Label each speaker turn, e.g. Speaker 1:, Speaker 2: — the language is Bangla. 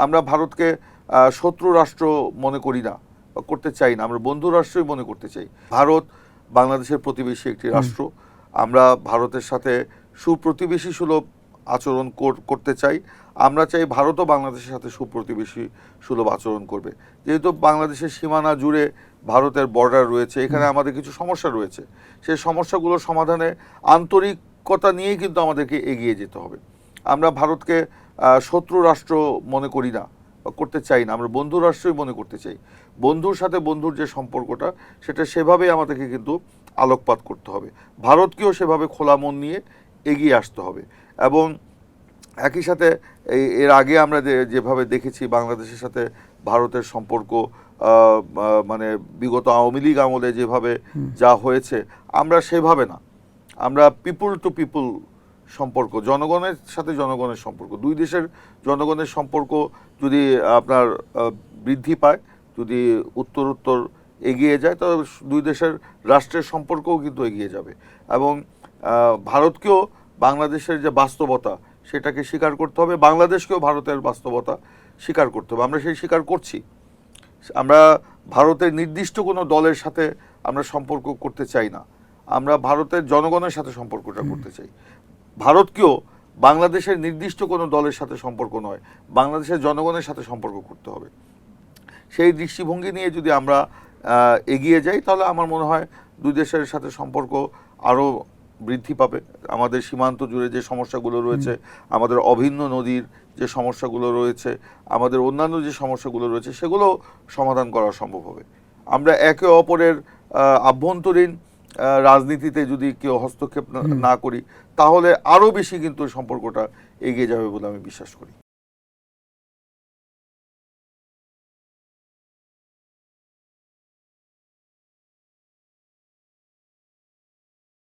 Speaker 1: আমরা ভারতকে শত্রু রাষ্ট্র মনে করি না বা করতে চাই না, আমরা বন্ধু রাষ্ট্রই মনে করতে চাই। ভারত বাংলাদেশের প্রতিবেশী একটি রাষ্ট্র। আমরা ভারতের সাথে সুপ্রতিবেশী সুলভ আচরণ করতে চাই। আমরা চাই ভারতও বাংলাদেশের সাথে সুপ্রতিবেশী সুলভ আচরণ করবে। যেহেতু বাংলাদেশের সীমানা জুড়ে ভারতের বর্ডার রয়েছে, এখানে আমাদের কিছু সমস্যা রয়েছে। সেই সমস্যাগুলোর সমাধানে আন্তরিকতা নিয়েই কিন্তু আমাদেরকে এগিয়ে যেতে হবে। আমরা ভারতকে শত্রু রাষ্ট্র মনে করি না বা করতে চাই না, আমরা বন্ধু রাষ্ট্রই মনে করতে চাই। বন্ধুর সাথে বন্ধুর যে সম্পর্কটা, সেটা সেভাবেই আমাদেরকে কিন্তু আলোকপাত করতে হবে। ভারতকেও সেভাবে খোলা মন নিয়ে এগিয়ে আসতে হবে। এবং একই সাথে এর আগে আমরা যেভাবে দেখেছি বাংলাদেশের সাথে ভারতের সম্পর্ক, মানে বিগত আওয়ামী লীগ আমলে যেভাবে যা হয়েছে, আমরা সেভাবে না, আমরা পিপুল টু পিপুল সম্পর্ক, জনগণের সাথে জনগণের সম্পর্ক, দুই দেশের জনগণের সম্পর্ক যদি আপনার বৃদ্ধি পায়, যদি উত্তরোত্তর এগিয়ে যায়, তবে দুই দেশের রাষ্ট্রের সম্পর্কও কিন্তু এগিয়ে যাবে। এবং ভারতকেও বাংলাদেশের যে বাস্তবতা, সেটাকে স্বীকার করতে হবে, বাংলাদেশকেও ভারতের বাস্তবতা স্বীকার করতে হবে। আমরা সেই স্বীকার করছি। আমরা ভারতের নির্দিষ্ট কোনো দলের সাথে আমরা সম্পর্ক করতে চাই না, আমরা ভারতের জনগণের সাথে সম্পর্কটা করতে চাই। ভারতকেও বাংলাদেশের নির্দিষ্ট কোনো দলের সাথে সম্পর্ক নয়, বাংলাদেশের জনগণের সাথে সম্পর্ক করতে হবে। সেই দৃষ্টিভঙ্গি নিয়ে যদি আমরা এগিয়ে যাই, তাহলে আমার মনে হয় দুই দেশের সাথে সম্পর্ক আরও বৃদ্ধি পাবে। আমাদের সীমান্ত জুড়ে যে সমস্যাগুলো রয়েছে, আমাদের অভিন্ন নদীর যে সমস্যাগুলো রয়েছে, আমাদের অন্যান্য যে সমস্যাগুলো রয়েছে, সেগুলো সমাধান করা সম্ভব হবে। আমরা একে অপরের আভ্যন্তরীণ রাজনীতিতে যদি কেউ হস্তক্ষেপ না করি, তাহলে আরও বেশি কিন্তু সম্পর্কটা এগিয়ে যাবে বলে আমি বিশ্বাস করি।